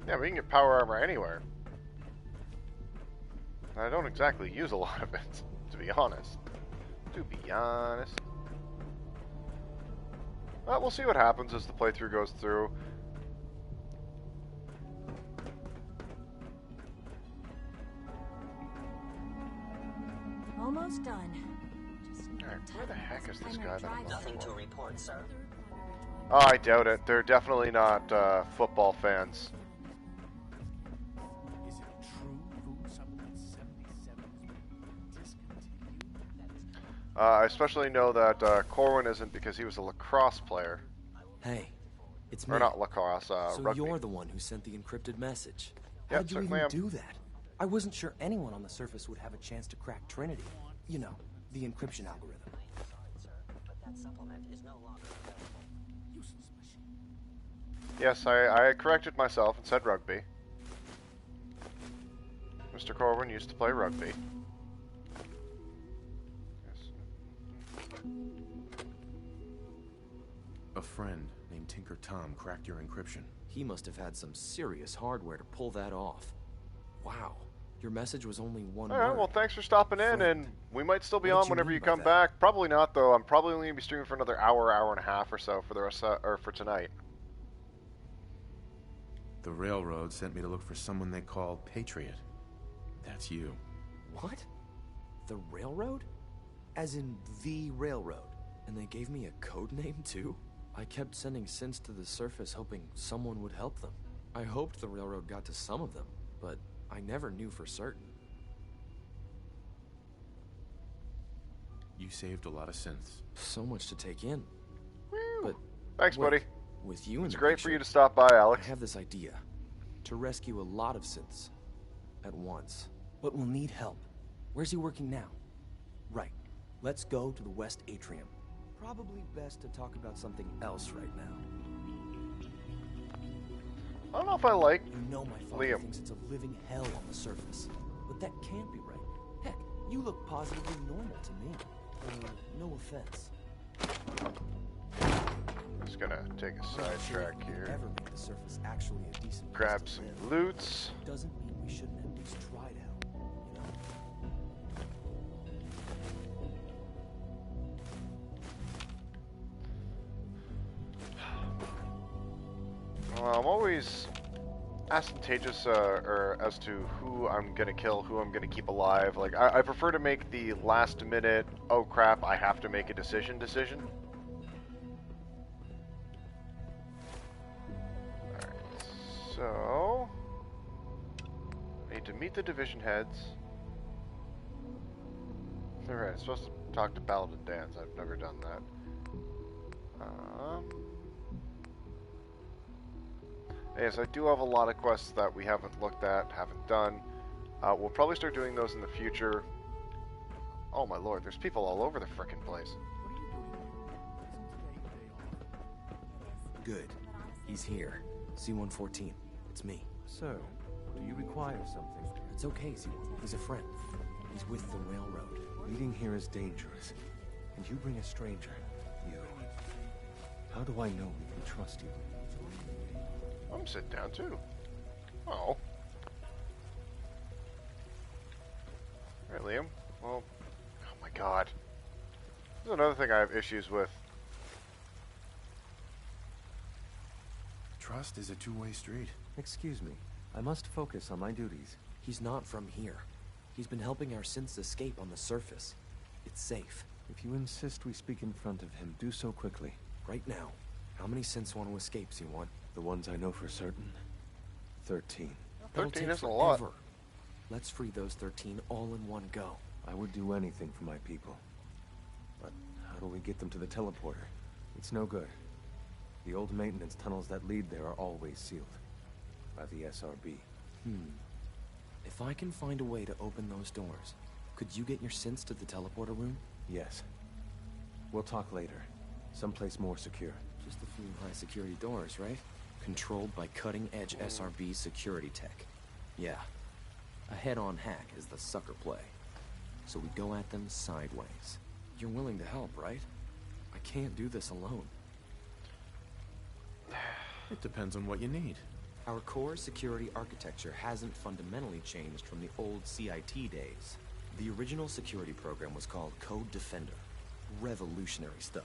Yeah, we can get power armor anywhere. I don't exactly use a lot of it, to be honest. Well, we'll see what happens as the playthrough goes through. Almost done. Alright, where the heck is this guy that I'm looking Nothing to for? report, sir. Oh, I doubt it. They're definitely not football fans. Is it true food supplement 77 discontinued? I especially know that Corwin isn't because he was a lacrosse player. Hey, it's me. Or not lacrosse, so rugby. you're the one who sent the encrypted message. Yep, How'd you certainly even am. do that? I wasn't sure anyone on the surface would have a chance to crack Trinity. You know, the encryption algorithm. Sorry, sir, but that supplement is no longer available. Useless machine. Yes, I corrected myself and said rugby. Mr. Corwin used to play rugby. Yes. A friend named Tinker Tom cracked your encryption. He must have had some serious hardware to pull that off. Wow, your message was only one word. Alright, well thanks for stopping in, and we might still be What on did you whenever mean you by come that? back. Probably not, though. I'm probably only going to be streaming for another hour and a half or so for the rest or for tonight. The railroad sent me to look for someone they call Patriot. That's you. What? The railroad? As in the railroad? And they gave me a code name too? I kept sending synths to the surface hoping someone would help them. I hoped the railroad got to some of them, but I never knew for certain. You saved a lot of synths. So much to take in. Woo. But Thanks, wait, buddy. with you in It's the great for picture, you to stop by, Alex. I have this idea. To rescue a lot of synths. At once. But we'll need help. Where's he working now? Right. Let's go to the West Atrium. Probably best to talk about something else right now. I don't know if I like You know my father Liam. thinks it's a living hell on the surface. But that can't be right. Heck, you look positively normal to me. No offense. I'm just gonna take a sidetrack If we here. ever make the surface actually a decent place Grab to some live, loots. doesn't mean we shouldn't at least try to help, you know? Well, I'm always ostentatious or as to who I'm gonna kill, who I'm gonna keep alive. Like, I prefer to make the last minute, oh crap, I have to make a decision. Alright, so... I need to meet the division heads. Alright, I'm supposed to talk to Paladin Dan's. I've never done that. Yes, I do have a lot of quests that we haven't looked at, haven't done. We'll probably start doing those in the future. Oh my lord, there's people all over the frickin' place. Good. He's here. C-114. It's me. So, do you require something? It's okay, C-1. He's a friend. He's with the railroad. Meeting here is dangerous. And you bring a stranger. You. How do I know we can trust you? I'm sitting down too. Oh. Alright, Liam. Well, oh my god. This is another thing I have issues with. Trust is a two-way street. Excuse me. I must focus on my duties. He's not from here. He's been helping our synths escape on the surface. It's safe. If you insist we speak in front of him, do so quickly. Right now. How many synths want to escape, C-1? The ones I know for certain. 13. That'll 13 take isn't a lot. forever. Let's free those 13 all in one go. I would do anything for my people. But how do we get them to the teleporter? It's no good. The old maintenance tunnels that lead there are always sealed. By the SRB. If I can find a way to open those doors, could you get your synths to the teleporter room? Yes. We'll talk later. Someplace more secure. Just a few high-security doors, right? Controlled by cutting-edge SRB security tech. Yeah. A head-on hack is the sucker play. So we go at them sideways. You're willing to help, right? I can't do this alone. It depends on what you need. Our core security architecture hasn't fundamentally changed from the old CIT days. The original security program was called Code Defender. Revolutionary stuff.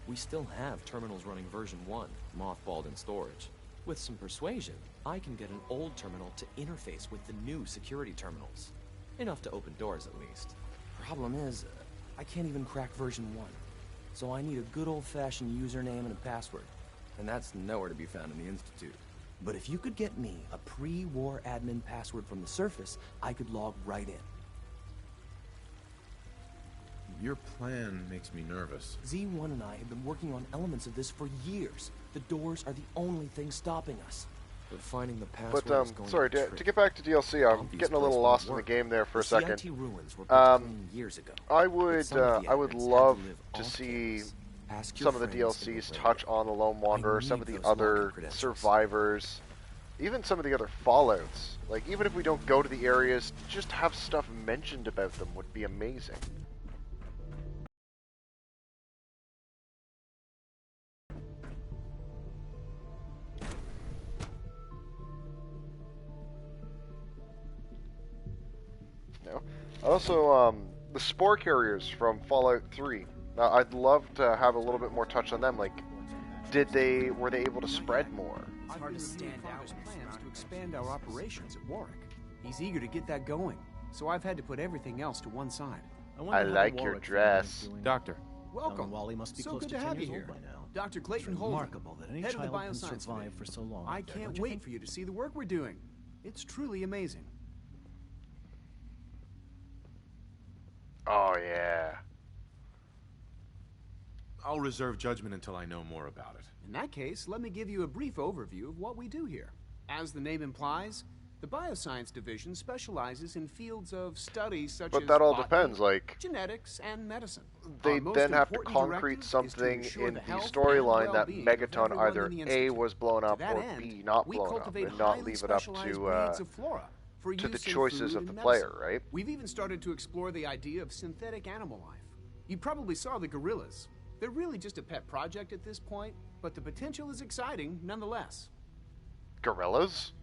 We still have terminals running version 1, mothballed in storage. With some persuasion, I can get an old terminal to interface with the new security terminals. Enough to open doors, at least. Problem is, I can't even crack version 1. So I need a good old-fashioned username and a password. And that's nowhere to be found in the Institute. But if you could get me a pre-war admin password from the surface, I could log right in. Your plan makes me nervous. Z1 and I have been working on elements of this for years. The doors are the only thing stopping us. But finding the password is going sorry, to to get back to DLC, I'm Obvious getting a little place lost in won't the work. game there for a The second. CIT ruins were built clean years ago. I But would some of the I would admins had love live to off see campus. Ask your some of the friends in DLCs the touch radio. on the Lone Wanderer, some need of the those other login credentials. survivors, even some of the other Fallouts. Like, even if we don't go to the areas, just have stuff mentioned about them would be amazing. No. Also, the spore carriers from Fallout 3. Now, I'd love to have a little bit more touch on them. Like, were they able to spread more? It's hard to stand out his plans to expand our operations at Warwick. He's eager to get that going, so I've had to put everything else to one side. I like your dress. Doctor, Welcome. Wally must be So close good to to 10 have you years here. old by now. Dr. Clayton It's Holden, remarkable that any head of the child can Bioscience survive Division. for so long. I Don't can't you wait think? for you to see the work we're doing. It's truly amazing. Oh, yeah. I'll reserve judgment until I know more about it. In that case, let me give you a brief overview of what we do here. As the name implies, the Bioscience Division specializes in fields of study such as But that all botany, depends, like, genetics, and medicine. they Our most then have to important concrete directive is to something ensure in the the health storyline and that well-being of Megaton everyone either in the A Institute. was blown up To that or end, B not we blown up, cultivate and not highly leave it up specialized to breeds of flora for the use in choices food of the and player, medicine. right? We've even started to explore the idea of synthetic animal life. You probably saw the gorillas. They're really just a pet project at this point, but the potential is exciting nonetheless. Gorillas?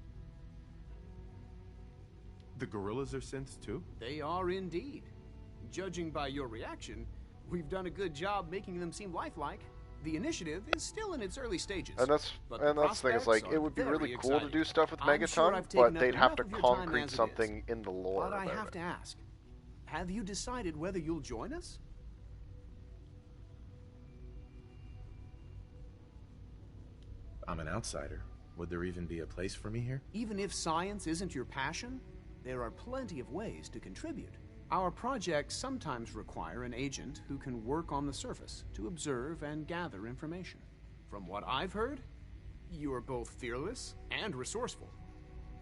The gorillas are synths too? They are indeed. Judging by your reaction, we've done a good job making them seem lifelike. The initiative is still in its early stages. And that's but the thing is, prospects like, are it would be very really cool to exciting. do stuff with I'm sure Megaton, I've taken but up they'd have enough to of your time concrete as it is. something in the lore But I about have it. to ask, have you decided whether you'll join us? I'm an outsider. Would there even be a place for me here? Even if science isn't your passion, there are plenty of ways to contribute. Our projects sometimes require an agent who can work on the surface to observe and gather information. From what I've heard, you are both fearless and resourceful.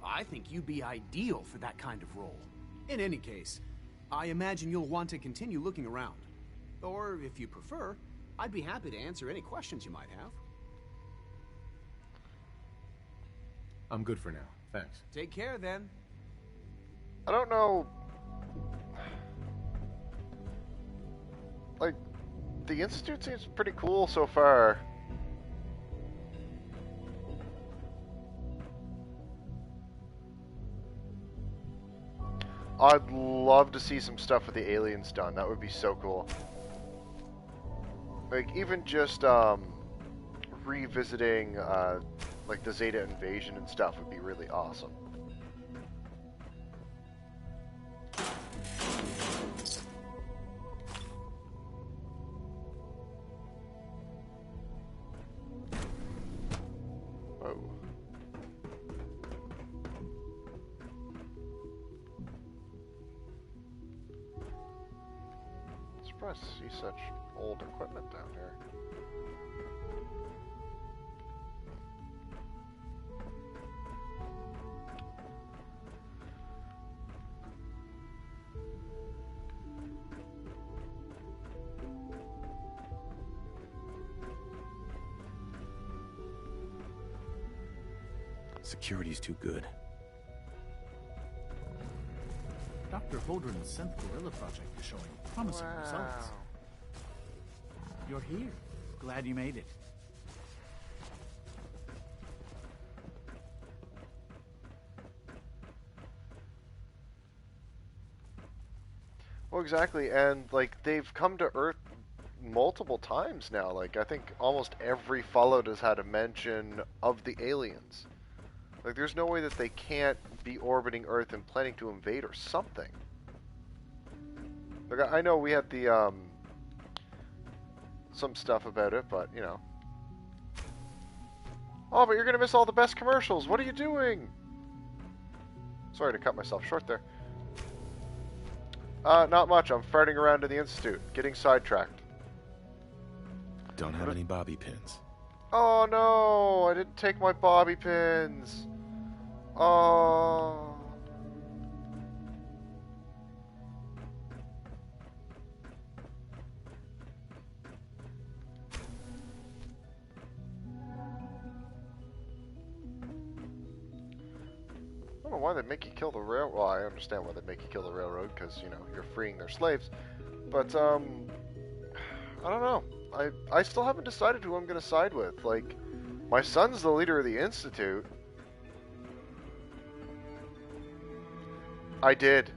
I think you'd be ideal for that kind of role. In any case, I imagine you'll want to continue looking around. Or, if you prefer, I'd be happy to answer any questions you might have. I'm good for now. Thanks. Take care, then. I don't know. Like, the Institute seems pretty cool so far. I'd love to see some stuff with the aliens done. That would be so cool. Like, even just, revisiting, like, the Zeta invasion and stuff would be really awesome. Whoa. Surprised to see such old equipment down here. Security's too good. Dr. Holdren's Synth Gorilla project is showing promising results. You're here. Glad you made it. exactly, and like they've come to Earth multiple times now. Like I think almost every Fallout has had a mention of the aliens. Like there's no way that they can't be orbiting Earth and planning to invade or something. Like I know we had the some stuff about it, but you know. Oh, but you're gonna miss all the best commercials. What are you doing? Sorry to cut myself short there. Not much. I'm farting around in the Institute, getting sidetracked. Don't have any bobby pins. Oh no, I didn't take my bobby pins. Oh. I don't know why they make you kill the railroad. Well, I understand why they make you kill the railroad, because, you know, you're freeing their slaves. But, I don't know. I still haven't decided who I'm going to side with. Like, my son's the leader of the Institute. I did.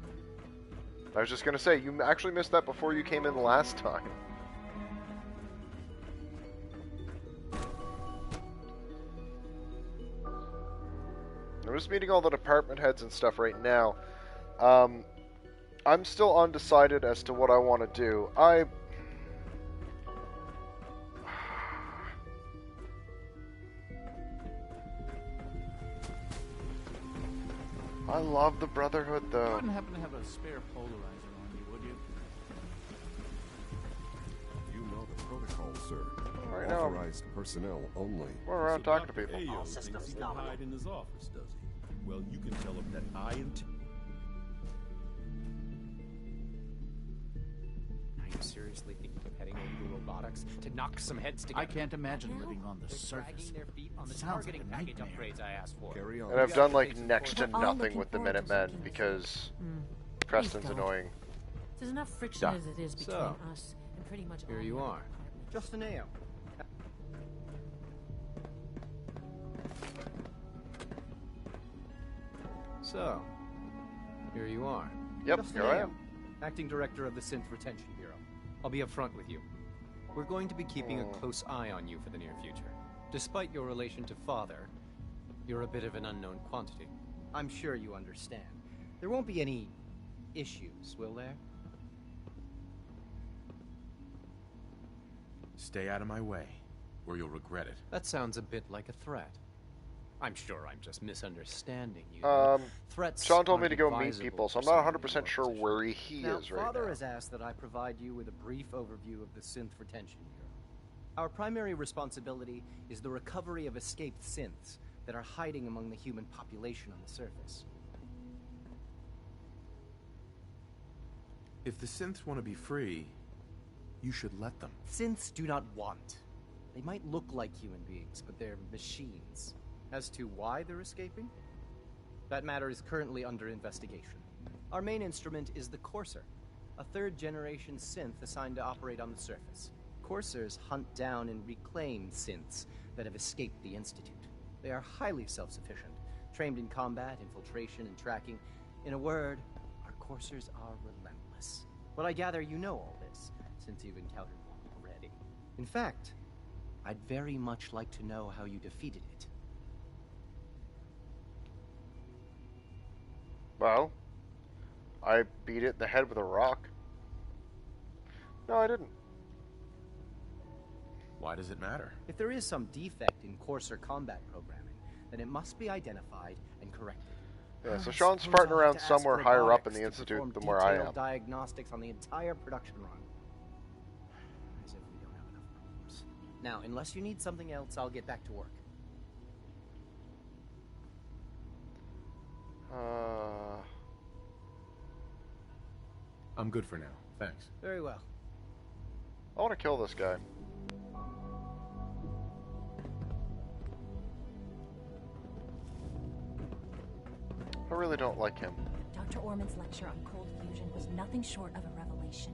I was just going to say, you actually missed that before you came in last time. I'm just meeting all the department heads and stuff right now. I'm still undecided as to what I want to do. I love the Brotherhood, You though. wouldn't happen to have a spare polarizer on you, would you? You know the protocol, sir. Right now, Authorized personnel only. we're around talking to people. Ayo All thinks systems he can nominal. hide in his office, does he? Well, you can tell him that I am... Are you seriously thinking of heading over to robotics to knock some heads together? I can't imagine living on the They're surface. dragging their feet on the Sounds targeting like a package nightmare. upgrades I asked for. Carry on. And I've done, like, We're next to all nothing looking with the forward to Minutemen, taking this. because Preston's God. annoying. There's enough friction Duh. as it is between So, us and pretty much here all you the other are. departments. Just an AO. So, here you are. Yep, Just here an I AO, am. Acting Director of the Synth Retention Bureau. I'll be upfront with you. We're going to be keeping a close eye on you for the near future. Despite your relation to Father, you're a bit of an unknown quantity. I'm sure you understand. There won't be any issues, will there? Stay out of my way, or you'll regret it. That sounds a bit like a threat. I'm sure I'm just misunderstanding you. Threats Sean told me aren't to go meet advisable people, so for I'm not someone in 100% your sure position. where he Now, is right Father now. has asked that I provide you with a brief overview of the Synth Retention Bureau. Our primary responsibility is the recovery of escaped synths that are hiding among the human population on the surface. If the synths want to be free, you should let them. Synths do not want. They might look like human beings, but they're machines. As to why they're escaping? That matter is currently under investigation. Our main instrument is the Courser, a third-generation synth assigned to operate on the surface. Coursers hunt down and reclaim synths that have escaped the Institute. They are highly self-sufficient, trained in combat, infiltration, and tracking. In a word, our Coursers are relentless. But I gather you know all this, since you've encountered one already. In fact, I'd very much like to know how you defeated it. Well, I beat it in the head with a rock. No, I didn't. Why does it matter? If there is some defect in Courser combat programming, then it must be identified and corrected. Yeah, so I Sean's suppose farting I'll around have to ask somewhere higher up in robotics the to Institute perform than where I detailed am. diagnostics on the entire production run. As if we don't have enough problems. Now, unless you need something else, I'll get back to work. I'm good for now. Thanks. Very well. I want to kill this guy. I really don't like him. Dr. Orman's lecture on cold fusion was nothing short of a revelation.